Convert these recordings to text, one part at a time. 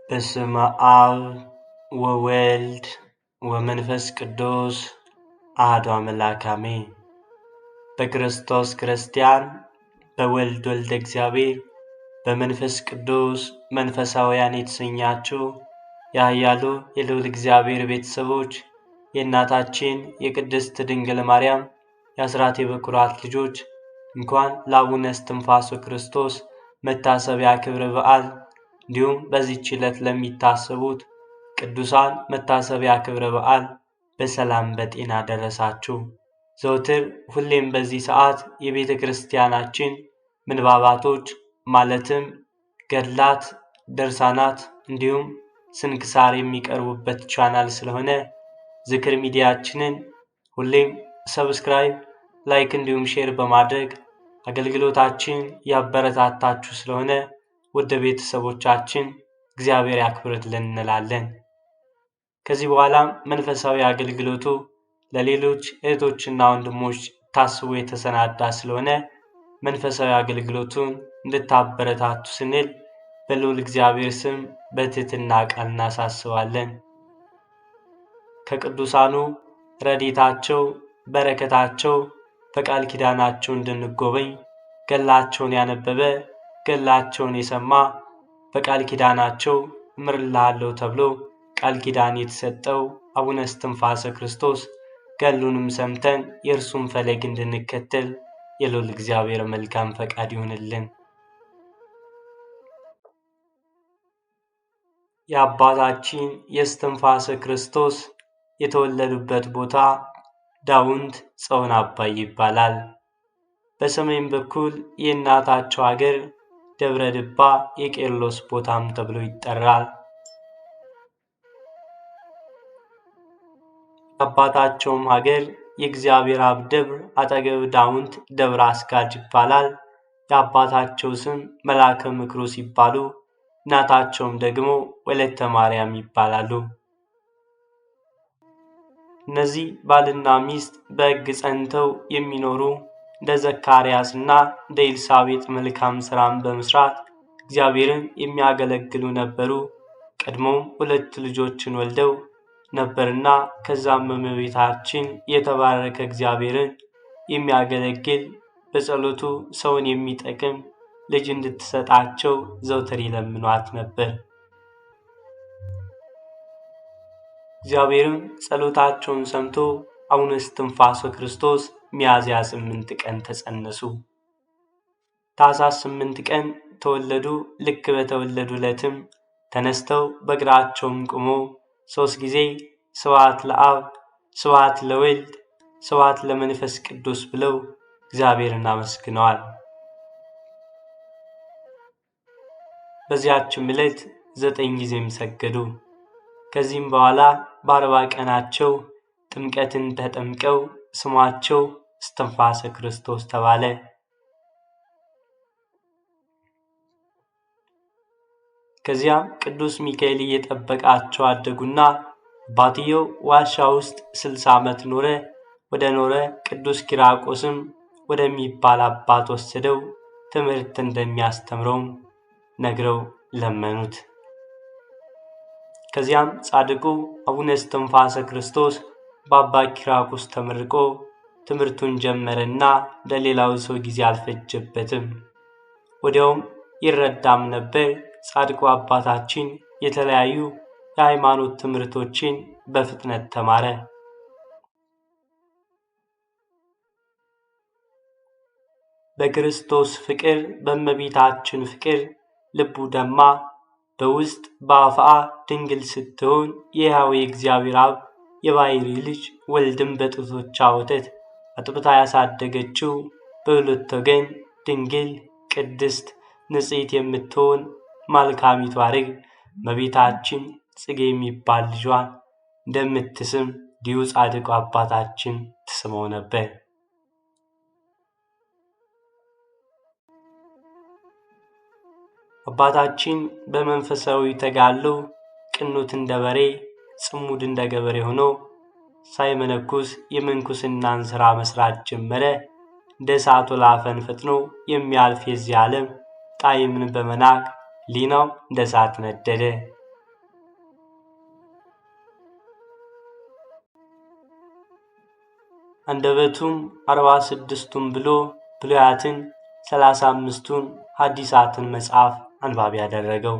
በስመ አብ ወወልድ ወመንፈስ ቅዱስ አሐዱ አምላክ አሜን። በክርስቶስ ክርስቲያን፣ በወልድ ወልደ እግዚአብሔር፣ በመንፈስ ቅዱስ መንፈሳውያን የተሰኛችሁ የኃያሉ የልዑል እግዚአብሔር ቤተሰቦች የእናታችን የቅድስት ድንግል ማርያም የአስራት የበኩራት ልጆች እንኳን ለአቡነ እስትንፋሰ ክርስቶስ መታሰቢያ ክብረ በዓል እንዲሁም በዚህች ዕለት ለሚታሰቡት ቅዱሳን መታሰቢያ ክብረ በዓል በሰላም በጤና ደረሳችሁ። ዘውትር ሁሌም በዚህ ሰዓት የቤተ ክርስቲያናችን ምንባባቶች ማለትም ገድላት፣ ድርሳናት እንዲሁም ስንክሳር የሚቀርቡበት ቻናል ስለሆነ ዝክር ሚዲያችንን ሁሌም ሰብስክራይብ፣ ላይክ እንዲሁም ሼር በማድረግ አገልግሎታችን ያበረታታችሁ ስለሆነ ወደ ቤተሰቦቻችን እግዚአብሔር ያክብርልን እንላለን። ከዚህ በኋላም መንፈሳዊ አገልግሎቱ ለሌሎች እህቶችና ወንድሞች ታስቦ የተሰናዳ ስለሆነ መንፈሳዊ አገልግሎቱን እንድታበረታቱ ስንል በልዑል እግዚአብሔር ስም በትህትና ቃል እናሳስባለን። ከቅዱሳኑ ረድኤታቸው በረከታቸው በቃል ኪዳናቸው እንድንጎበኝ ገድላቸውን ያነበበ ገድላቸውን የሰማ በቃል ኪዳናቸው እምርልሃለሁ ተብሎ ቃል ኪዳን የተሰጠው አቡነ እስትንፋሰ ክርስቶስ ገድሉንም ሰምተን የእርሱን ፈለግ እንድንከተል የልዑል እግዚአብሔር መልካም ፈቃድ ይሁንልን። የአባታችን የእስትንፋሰ ክርስቶስ የተወለዱበት ቦታ ዳውንት ጾን አባይ ይባላል። በሰሜን በኩል የእናታቸው ሀገር ደብረ ድባ የቄርሎስ ቦታም ተብሎ ይጠራል። የአባታቸውም ሀገር የእግዚአብሔር አብ ደብር አጠገብ ዳውንት ደብረ አስጋጅ ይባላል። የአባታቸው ስም መልአከ ምክሩ ሲባሉ እናታቸውም ደግሞ ወለተ ማርያም ይባላሉ። እነዚህ ባልና ሚስት በሕግ ጸንተው የሚኖሩ እንደ ዘካርያስ እና እንደ ኤልሳቤጥ መልካም ሥራን በመስራት እግዚአብሔርን የሚያገለግሉ ነበሩ። ቀድሞም 2 ልጆችን ወልደው ነበርና ከዛም እመቤታችን የተባረከ እግዚአብሔርን የሚያገለግል በጸሎቱ ሰውን የሚጠቅም ልጅ እንድትሰጣቸው ዘውትር ይለምኗት ነበር። እግዚአብሔርም ጸሎታቸውን ሰምቶ አቡነ እስትንፋሰ ክርስቶስ ሚያዝያ 8 ቀን ተጸነሱ። ታኅሳስ 8 ቀን ተወለዱ። ልክ በተወለዱ ዕለትም ተነስተው በእግራቸውም ቆመው 3 ጊዜ ስብሐት ለአብ፣ ስብሐት ለወልድ፣ ስብሐት ለመንፈስ ቅዱስ ብለው እግዚአብሔርን አመስግነዋል። በዚያችም ዕለት 9 ጊዜም ሰገዱ። ከዚህም በኋላ በ40 ቀናቸው ጥምቀትን ተጠምቀው ስማቸው እስትንፋሰ ክርስቶስ ተባለ። ከዚያም ቅዱስ ሚካኤል እየጠበቃቸው አደጉና አባትየው ዋሻ ውስጥ 60 ዓመት ኖረ። ወደ ኖረ ቅዱስ ኪራቆስም ወደሚባል አባት ወሰደው። ትምህርት እንደሚያስተምረውም ነግረው ለመኑት። ከዚያም ጻድቁ አቡነ እስትንፋሰ ክርስቶስ በአባ ኪራቆስ ተመርቆ ትምህርቱን ጀመረና ለሌላው ሰው ጊዜ አልፈጀበትም። ወዲያውም ይረዳም ነበር። ጻድቁ አባታችን የተለያዩ የሃይማኖት ትምህርቶችን በፍጥነት ተማረ። በክርስቶስ ፍቅር በእመቤታችን ፍቅር ልቡ ደማ። በውስጥ በአፍአ ድንግል ስትሆን የሕያው እግዚአብሔር አብ የባሕርይ ልጅ ወልድም በጡቶቿ ወተት አጥብታ ያሳደገችው በሁለት ወገን ድንግል ቅድስት ንጽሕት የምትሆን መልካሚቷ ርግብ እመቤታችን ጽጌ የሚባል ልጇን እንደምትስም እንዲሁ ጻድቁ አባታችን ትስመው ነበር። አባታችን በመንፈሳዊ ተጋድሎ ቅኑት እንደ በሬ ጽሙድ እንደ ገበሬ ሆኖ ሳይመነኩስ የምንኩስናን ሥራ መስራት ጀመረ። እንደ እሳት ወላፈን ፈጥኖ የሚያልፍ የዚህ ዓለም ጣዕምን በመናቅ ሊናው እንደ እሳት ነደደ። አንደበቱም 46ቱን ብሉያትን 35ቱን ሐዲሳትን መጽሐፍ አንባቢ ያደረገው።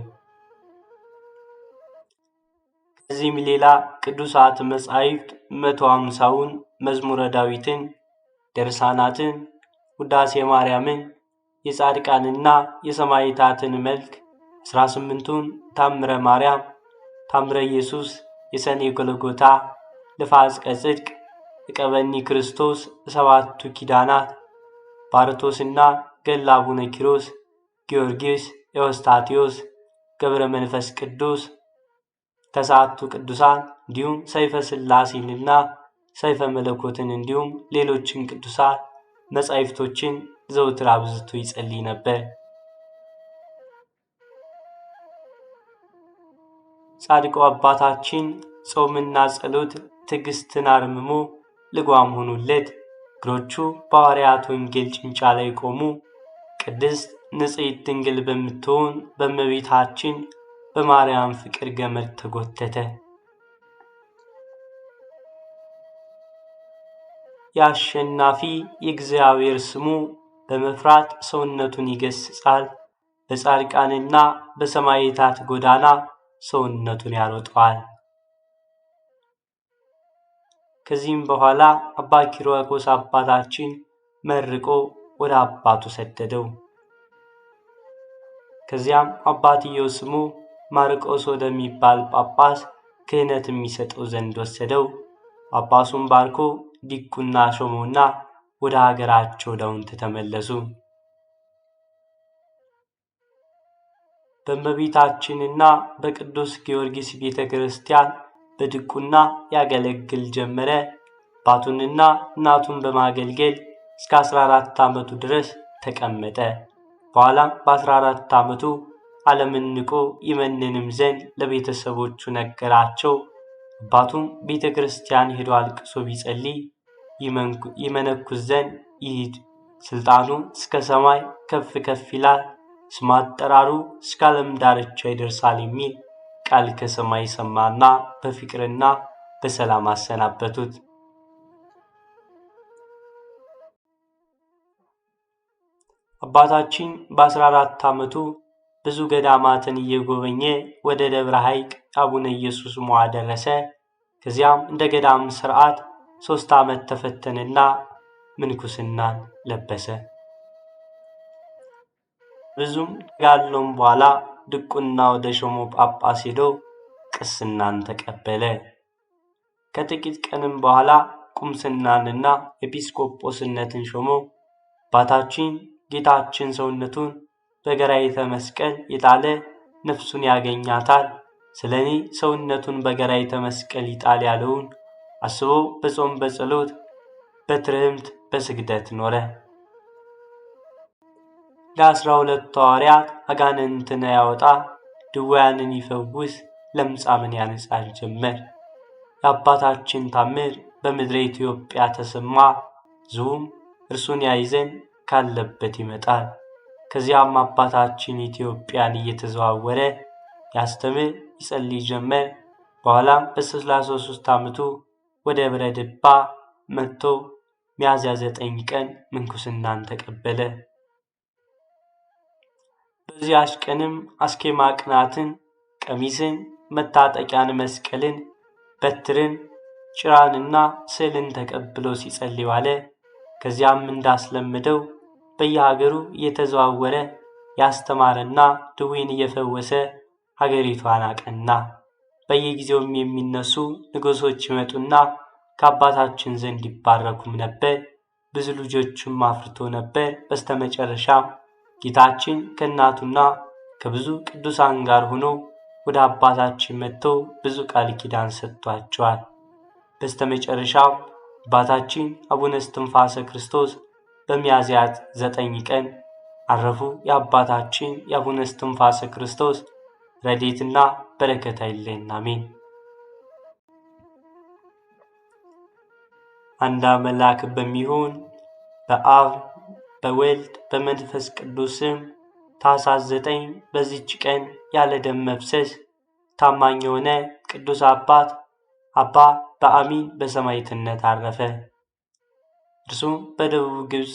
ከዚህም ሌላ ቅዱሳት መጻሕፍት 150ውን መዝሙረ ዳዊትን፣ ድርሳናትን፣ ውዳሴ ማርያምን፣ የጻድቃንና የሰማዕታትን መልክ 18ቱን ታምረ ማርያም፣ ታምረ ኢየሱስ፣ የሰኔ ጎልጎታ፣ ልፋጽቀ ጽድቅ፣ ዕቀበኒ ክርስቶስ፣ ሰባቱ ኪዳናት፣ ባርቶስና ገድለ አቡነ ኪሮስ፣ ጊዮርጊስ፣ ኤዎስጣቴዎስ፣ ገብረ መንፈስ ቅዱስ፣ ተስዓቱ ቅዱሳን እንዲሁም ሰይፈ ሥላሴንና ሰይፈ መለኮትን እንዲሁም ሌሎችን ቅዱሳት መጻሕፍቶችን ዘውትር አብዝቶ ይጸልይ ነበር። ጻድቁ አባታችን ጾምና ጸሎት ትዕግስትን አርምሞ ልጓም ሆኑለት። እግሮቹ በሐዋርያት ወንጌል ጭንጫ ላይ ቆሙ። ቅድስት ንጽሕት ድንግል በምትሆን በእመቤታችን በማርያም ፍቅር ገመድ ተጎተተ። የአሸናፊ የእግዚአብሔር ስሙ በመፍራት ሰውነቱን ይገስጻል። በጻድቃንና በሰማዕታት ጎዳና ሰውነቱን ያሮጠዋል። ከዚህም በኋላ አባ ኪርያቆስ አባታችን መርቆ ወደ አባቱ ሰደደው። ከዚያም አባትየው ስሙ ማርቆስ ወደሚባል ጳጳስ ክህነት የሚሰጠው ዘንድ ወሰደው። ጳጳሱን ባርኮ ዲቁና ሾመውና ወደ ሀገራቸው ዳውንት ተመለሱ። በእመቤታችንና በቅዱስ ጊዮርጊስ ቤተ ክርስቲያን በድቁና ያገለግል ጀመረ። አባቱንና እናቱን በማገልገል እስከ 14 ዓመቱ ድረስ ተቀመጠ። በኋላም በ14 ዓመቱ ዓለምን ንቆ ይመንንም ዘንድ ለቤተሰቦቹ ነገራቸው። አባቱም ቤተ ክርስቲያን ሄዶ አልቅሶ ቢጸልይ ይመነኩስ ዘንድ ይሂድ፣ ስልጣኑ እስከ ሰማይ ከፍ ከፍ ይላል፣ ስም አጠራሩ እስከ ዓለም ዳርቻ ይደርሳል የሚል ቃል ከሰማይ ሰማና በፍቅርና በሰላም አሰናበቱት። አባታችን በ14 ዓመቱ ብዙ ገዳማትን እየጎበኘ ወደ ደብረ ሐይቅ አቡነ ኢየሱስ ሞዐ ደረሰ። ከዚያም እንደ ገዳም ሥርዓት 3 ዓመት ተፈተነና ምንኩስናን ለበሰ። ብዙም ተጋድሎም በኋላ ድቁና ወደ ሾሞ ጳጳስ ሄዶ ቅስናን ተቀበለ። ከጥቂት ቀንም በኋላ ቁምስናንና ኤጲስቆጶስነትን ሾሞ አባታችን ጌታችን ሰውነቱን በገራይተ መስቀል የጣለ ነፍሱን ያገኛታል፣ ስለ እኔ ሰውነቱን በገራይተ መስቀል ይጣል ያለውን አስቦ በጾም በጸሎት በትርህምት በስግደት ኖረ። ለ12 ሐዋርያት አጋንንትን ያወጣ፣ ድውያንን ይፈውስ፣ ለምጻምን ያነጻ ጀመር። የአባታችን ታምር በምድረ ኢትዮጵያ ተሰማ። ሕዝቡም እርሱን ያይ ዘንድ ካለበት ይመጣል። ከዚያም አባታችን ኢትዮጵያን እየተዘዋወረ ያስተምር ይጸልይ ጀመር። በኋላም በ33 ዓመቱ ወደ ደብረ ድባ መጥቶ ሚያዝያ 9 ቀን ምንኩስናን ተቀበለ። በዚያች ቀንም አስኬማ ቅናትን፣ ቀሚስን፣ መታጠቂያን፣ መስቀልን፣ በትርን፣ ጭራንና ስዕልን ተቀብሎ ሲጸልይ ዋለ። ከዚያም እንዳስለመደው በየሀገሩ እየተዘዋወረ ያስተማረና ድዌን እየፈወሰ ሀገሪቷን አቀና። በየጊዜውም የሚነሱ ንጉሶች ይመጡና ከአባታችን ዘንድ ይባረኩም ነበር። ብዙ ልጆችም አፍርቶ ነበር። በስተመጨረሻም ጌታችን ከእናቱና ከብዙ ቅዱሳን ጋር ሆኖ ወደ አባታችን መጥቶ ብዙ ቃል ኪዳን ሰጥቷቸዋል። በስተመጨረሻም አባታችን አቡነ እስትንፋሰ ክርስቶስ በሚያዝያ 9 ቀን አረፉ። የአባታችን የአቡነ እስትንፋሰ ክርስቶስ ረድኤትና በረከት አይለየን፣ አሜን። አንድ አምላክ በሚሆን በአብ በወልድ በመንፈስ ቅዱስ ስም ታኅሳስ 9 በዚች ቀን ያለ ደም መፍሰስ ታማኝ የሆነ ቅዱስ አባት አባ በአሚን በሰማዕትነት አረፈ። እርሱም በደቡብ ግብፅ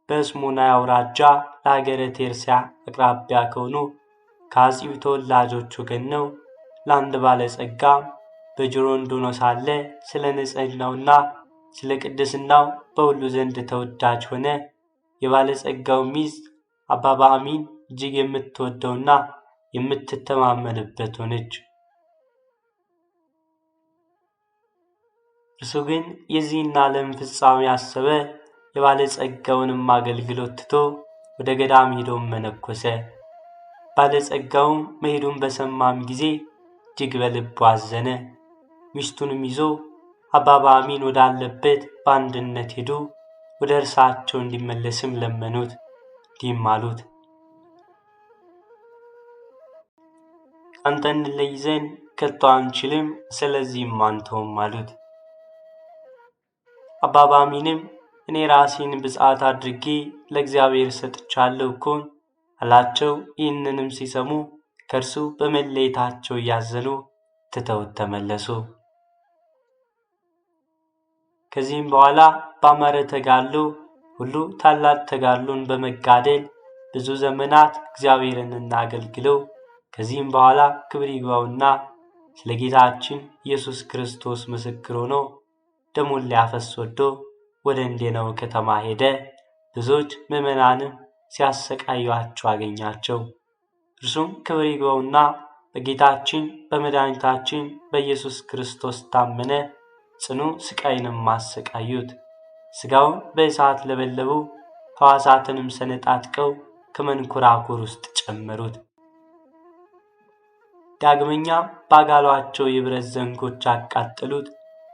በስሙናይ አውራጃ ለሀገረ ቴርሲያ አቅራቢያ ከሆኑ ከአጺው ተወላጆች ወገን ነው። ለአንድ ባለጸጋ በጅሮንድ ሆኖ ሳለ ስለ ንጽሕናውና ስለ ቅድስናው በሁሉ ዘንድ ተወዳጅ ሆነ። የባለጸጋው ሚስት አባ በአሚን እጅግ የምትወደውና የምትተማመንበት ሆነች። እርሱ ግን የዚህን ዓለም ፍጻሜ ያሰበ፣ የባለጸጋውንም አገልግሎት ትቶ ወደ ገዳም ሄዶ መነኮሰ። ባለጸጋውም መሄዱን በሰማም ጊዜ እጅግ በልቡ አዘነ። ሚስቱንም ይዞ አባ በአሚን ወዳለበት በአንድነት ሄዱ። ወደ እርሳቸው እንዲመለስም ለመኑት። እንዲህም አሉት፣ ካንተ እንለይ ዘንድ ከቶ አንችልም፣ ስለዚህም አንተውም አሉት። አባ በአሚንም እኔ ራሴን ብፅዓት አድርጌ ለእግዚአብሔር ሰጥቻለሁ እኮን አላቸው። ይህንንም ሲሰሙ ከእርሱ በመለየታቸው እያዘኑ ትተውት ተመለሱ። ከዚህም በኋላ በአማረ ተጋድሎ ሁሉ ታላቅ ተጋድሎን በመጋደል ብዙ ዘመናት እግዚአብሔርን አገልግለው ከዚህም በኋላ ክብር ይግባውና ስለ ጌታችን ኢየሱስ ክርስቶስ ምስክር ሆኖ ደሙን ሊያፈስ ወዶ ወደ እንዴናው ከተማ ሄደ። ብዙዎች ምዕመናንም ሲያሰቃዩአቸው አገኛቸው። እርሱም ክብር ይግባውና በጌታችን በመድኃኒታችን በኢየሱስ ክርስቶስ ታመነ። ጽኑ ስቃይንም አሰቃዩት። ሥጋውን በእሳት ለበለቡ፣ ሕዋሳትንም ሰነጣጥቀው ከመንኮራኩር ውስጥ ጨመሩት። ዳግመኛም ባጋሏቸው የብረት ዘንጎች አቃጠሉት።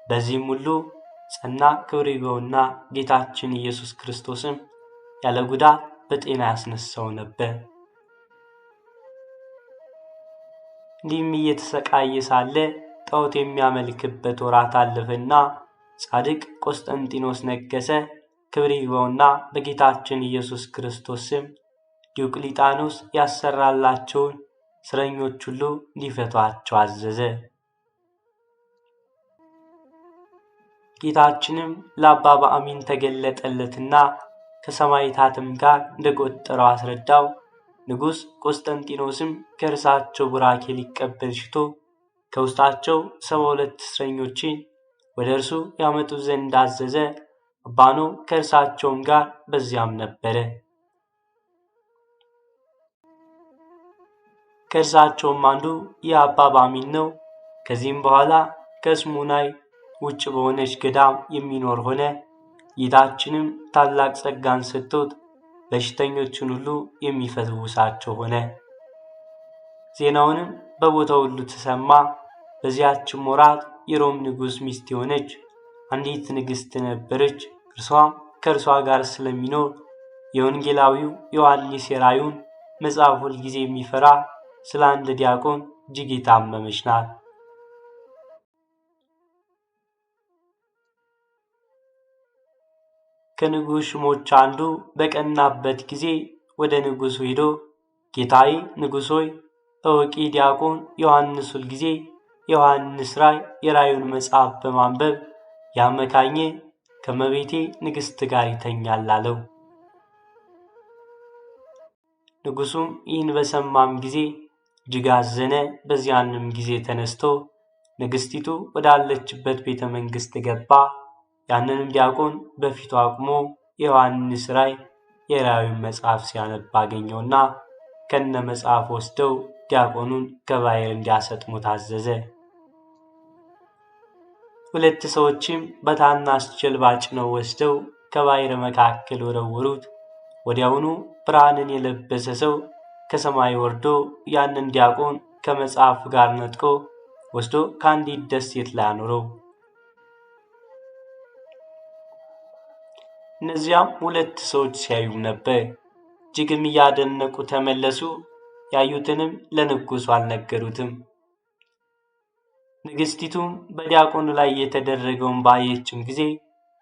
በዚህም ሁሉ ጸና። ክብር ይግባውና ጌታችን ኢየሱስ ክርስቶስም ያለ ጉዳት በጤና ያስነሳው ነበር። እንዲህም እየተሰቃየ ሳለ ጣዖት የሚያመልክበት ወራት አለፈና ጻድቅ ቆስጠንጢኖስ ነገሰ። ክብር ይግባውና በጌታችን ኢየሱስ ክርስቶስ ስም ዲዮቅሊጣኖስ ያሰራላቸውን እስረኞች ሁሉ እንዲፈቷቸው አዘዘ። ጌታችንም ለአባ በአሚን ተገለጠለትና ከሰማዕታትም ጋር እንደቆጠረው አስረዳው። ንጉሥ ቆስጠንጢኖስም ከእርሳቸው ቡራኬ ሊቀበል ሽቶ ከውስጣቸው 72 እስረኞችን ወደ እርሱ ያመጡ ዘንድ አዘዘ። አባኖ ከእርሳቸውም ጋር በዚያም ነበረ። ከእርሳቸውም አንዱ የአባ በአሚን ነው። ከዚህም በኋላ ከስሙናይ ውጭ በሆነች ገዳም የሚኖር ሆነ። ጌታችንም ታላቅ ጸጋን ሰጥቶት በሽተኞችን ሁሉ የሚፈውሳቸው ሆነ። ዜናውንም በቦታው ሁሉ ተሰማ። በዚያችም ወራት የሮም ንጉሥ ሚስት የሆነች አንዲት ንግሥት ነበረች። እርሷም ከእርሷ ጋር ስለሚኖር የወንጌላዊው ዮሐንስ የራእዩን መጽሐፍ ሁል ጊዜ የሚፈራ ስለ አንድ ዲያቆን እጅግ የታመመች ናት። ከንጉሥ ሹሞች አንዱ በቀናበት ጊዜ ወደ ንጉሡ ሄዶ ጌታዬ ንጉሥ ሆይ እወቂ፣ ዲያቆን ዮሐንስ ሁል ጊዜ የዮሐንስ ራእይ የራእዩን መጽሐፍ በማንበብ ያመካኘ ከመቤቴ ንግሥት ጋር ይተኛል አለው። ንጉሡም ይህን በሰማም ጊዜ እጅግ አዘነ። በዚያንም ጊዜ ተነስቶ ንግሥቲቱ ወዳለችበት ቤተ መንግሥት ገባ። ያንንም ዲያቆን በፊቱ አቁሞ የዮሐንስ ራእይ የራእዩን መጽሐፍ ሲያነብ አገኘውና ከነ መጽሐፍ ወስደው ዲያቆኑን ከባሕር እንዲያሰጥሙ ታዘዘ። 2 ሰዎችም በታናሽ ጀልባ ጭነው ወስደው ከባሕር መካከል ወረወሩት። ወዲያውኑ ብርሃንን የለበሰ ሰው ከሰማይ ወርዶ ያንን ዲያቆን ከመጽሐፍ ጋር ነጥቆ ወስዶ ከአንዲት ደሴት ላይ አኖረው። እነዚያም 2 ሰዎች ሲያዩ ነበር። እጅግም እያደነቁ ተመለሱ። ያዩትንም ለንጉሡ አልነገሩትም። ንግሥቲቱም በዲያቆኑ ላይ የተደረገውን ባየችም ጊዜ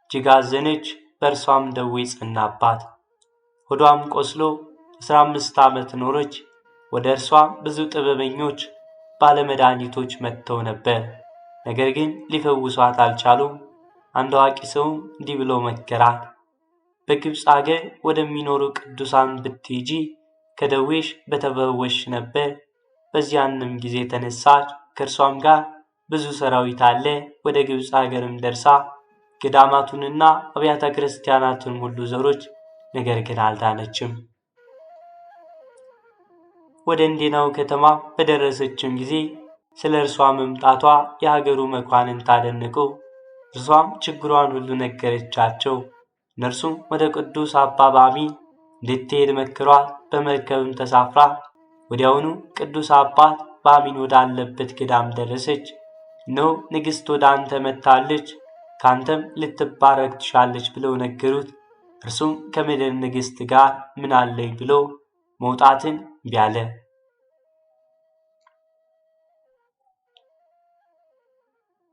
እጅግ አዘነች። በእርሷም ደዌ ጸናባት። ሆዷም ቆስሎ 15 ዓመት ኖረች። ወደ እርሷ ብዙ ጥበበኞች ባለመድኃኒቶች መጥተው ነበር፣ ነገር ግን ሊፈውሷት አልቻሉም። አንድ አዋቂ ሰውም እንዲህ ብሎ መከራት፣ በግብፅ አገር ወደሚኖሩ ቅዱሳን ብትሄጂ ከደዌሽ በተፈወሽ ነበር። በዚያንም ጊዜ ተነሳች፣ ከእርሷም ጋር ብዙ ሰራዊት አለ። ወደ ግብፅ አገርም ደርሳ ገዳማቱንና አብያተ ክርስቲያናቱን ሁሉ ዞረች፣ ነገር ግን አልዳነችም። ወደ እንዴናው ከተማ በደረሰችም ጊዜ ስለ እርሷ መምጣቷ የሀገሩ መኳንንት አደነቁ። እርሷም ችግሯን ሁሉ ነገረቻቸው። እነርሱም ወደ ቅዱስ አባ ባሚን እንድትሄድ መክሯት። በመርከብም ተሳፍራ ወዲያውኑ ቅዱስ አባት ባሚን ወዳለበት ገዳም ደረሰች። እነሆ ንግሥት ወደ አንተ መጥታለች፣ ካንተም ልትባረክ ትሻለች ብለው ነገሩት። እርሱም ከምድር ንግሥት ጋር ምን አለኝ ብሎ መውጣትን እምቢ አለ።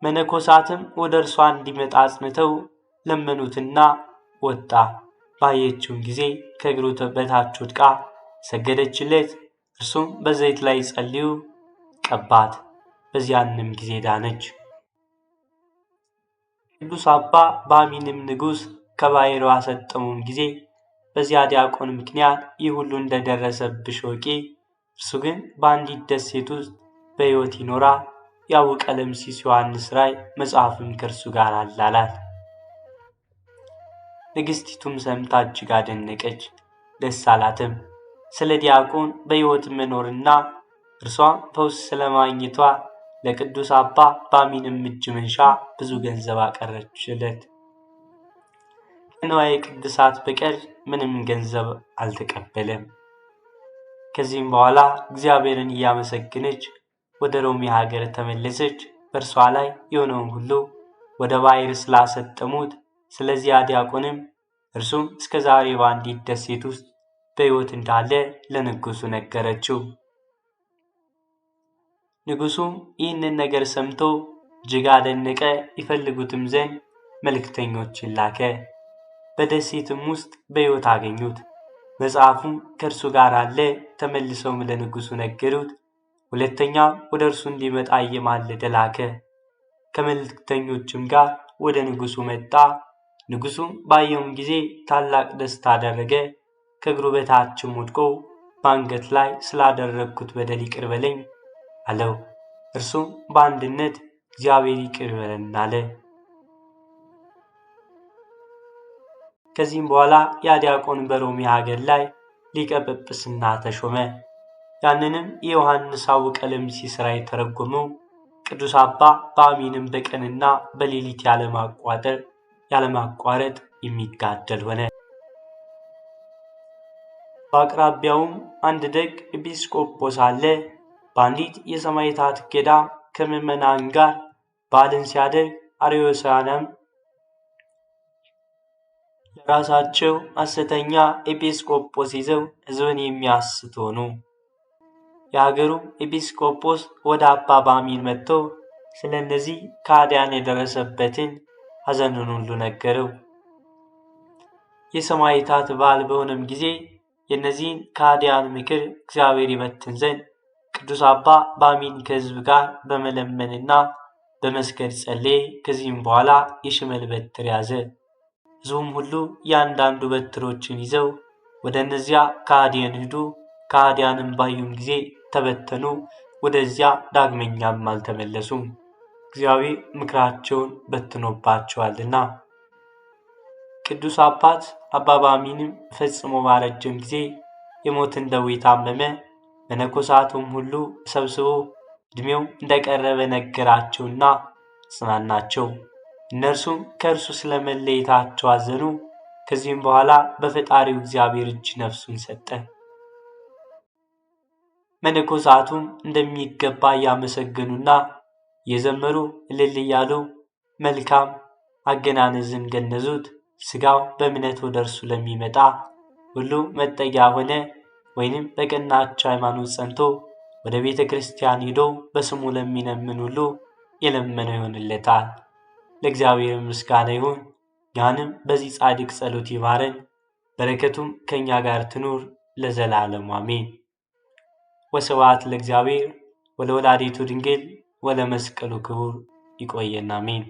መነኮሳትም ወደ እርሷ እንዲመጣ አጽንተው ለመኑትና ወጣ። ባየችውን ጊዜ ከእግሩ በታች ወድቃ ሰገደችለት። እርሱም በዘይት ላይ ጸልዩ ቀባት። በዚያንም ጊዜ ዳነች። ቅዱስ አባ ባሚንም ንጉሥ ከባሕሩ አሰጠሙም ጊዜ በዚያ ዲያቆን ምክንያት ይህ ሁሉ እንደደረሰብሽ ወቂ፣ እርሱ ግን በአንዲት ደሴት ውስጥ በሕይወት ይኖራል። ያው ቀለምሲስ ዮሐንስ ራእይ መጽሐፍም ከእርሱ ጋር አላላት። ንግሥቲቱም ሰምታ እጅግ አደነቀች፣ ደስ አላትም። ስለ ዲያቆን በሕይወት መኖርና እርሷም ፈውስ ስለማግኘቷ ለቅዱስ አባ ባሚንም እጅ መንሻ ብዙ ገንዘብ አቀረችለት። ከንዋየ ቅድሳት በቀር ምንም ገንዘብ አልተቀበለም። ከዚህም በኋላ እግዚአብሔርን እያመሰገነች ወደ ሮሚ ሀገር ተመለሰች። በእርሷ ላይ የሆነውን ሁሉ ወደ ባሕር ስላሰጠሙት ስለዚያ ዲያቆንም እርሱም እስከ ዛሬ በአንዲት ደሴት ውስጥ በሕይወት እንዳለ ለንጉሡ ነገረችው። ንጉሡም ይህንን ነገር ሰምቶ እጅግ አደነቀ። ይፈልጉትም ዘንድ መልእክተኞችን ላከ። በደሴትም ውስጥ በሕይወት አገኙት። መጽሐፉም ከእርሱ ጋር አለ። ተመልሰውም ለንጉሡ ነገሩት። ሁለተኛ ወደ እርሱ እንዲመጣ እየማለደ ላከ። ከመልእክተኞችም ጋር ወደ ንጉሡ መጣ። ንጉሡም ባየውም ጊዜ ታላቅ ደስታ አደረገ። ከእግሩ በታችም ወድቆ በአንገት ላይ ስላደረግኩት በደል ይቅር በለኝ አለው። እርሱም በአንድነት እግዚአብሔር ይቅር በለን አለ። ከዚህም በኋላ ያ ዲያቆን በሮሚ ሀገር ላይ ሊቀ ጵጵስና ተሾመ። ያንንም የዮሐንስ አቡቀለምሲስ ራእይ ተረጎመው። ቅዱስ አባ ባሚንም በቀንና በሌሊት ያለማቋረጥ የሚጋደል ሆነ። በአቅራቢያውም አንድ ደግ ኤጲስቆጶስ አለ። በአንዲት የሰማዕታት ገዳም ከምዕመናን ጋር በዓልን ሲያደርግ አርዮሳውያንም ለራሳቸው ሐሰተኛ ኤጲስቆጶስ ይዘው ሕዝብን የሚያስቱ ሆኑ። የሀገሩ ኤጲስቆጶስ ወደ አባ ባሚን መጥቶ ስለ እነዚህ ከሃዲያን የደረሰበትን ሐዘኑን ሁሉ ነገረው። የሰማዕታት በዓል በሆነም ጊዜ የእነዚህን ከሃዲያን ምክር እግዚአብሔር ይበትን ዘንድ ቅዱስ አባ ባሚን ከሕዝብ ጋር በመለመንና በመስገድ ጸለየ። ከዚህም በኋላ የሽመል በትር ያዘ። ሕዝቡም ሁሉ እያንዳንዱ በትሮችን ይዘው ወደ እነዚያ ከሃዲያን ሂዱ። ከሃዲያንም ባዩም ጊዜ ተበተኑ፣ ወደዚያ ዳግመኛም አልተመለሱም፣ እግዚአብሔር ምክራቸውን በትኖባቸዋልና። ቅዱስ አባት አባ ባሚንም ፈጽሞ ባረጀም ጊዜ የሞትን ደዌ ታመመ። መነኮሳቱም ሁሉ ሰብስቦ ዕድሜው እንደቀረበ ነገራቸውና አጽናናቸው። እነርሱም ከእርሱ ስለመለየታቸው አዘኑ። ከዚህም በኋላ በፈጣሪው እግዚአብሔር እጅ ነፍሱን ሰጠ። መነኮሳቱም እንደሚገባ እያመሰገኑና እየዘመሩ እልል እያሉ መልካም አገናነዝን ገነዙት። ሥጋው በእምነት ወደ እርሱ ለሚመጣ ሁሉ መጠጊያ ሆነ። ወይንም በቀናች ሃይማኖት ጸንቶ ወደ ቤተ ክርስቲያን ሄዶ በስሙ ለሚለምን ሁሉ የለመነው ይሆንለታል። ለእግዚአብሔር ምስጋና ይሁን። እኛንም በዚህ ጻድቅ ጸሎት ይማረን፣ በረከቱም ከእኛ ጋር ትኑር ለዘላለሙ አሜን። ወስብሐት ለእግዚአብሔር ወለወላዲቱ ድንግል ወለመስቀሉ ክቡር። ይቆየን፣ አሜን።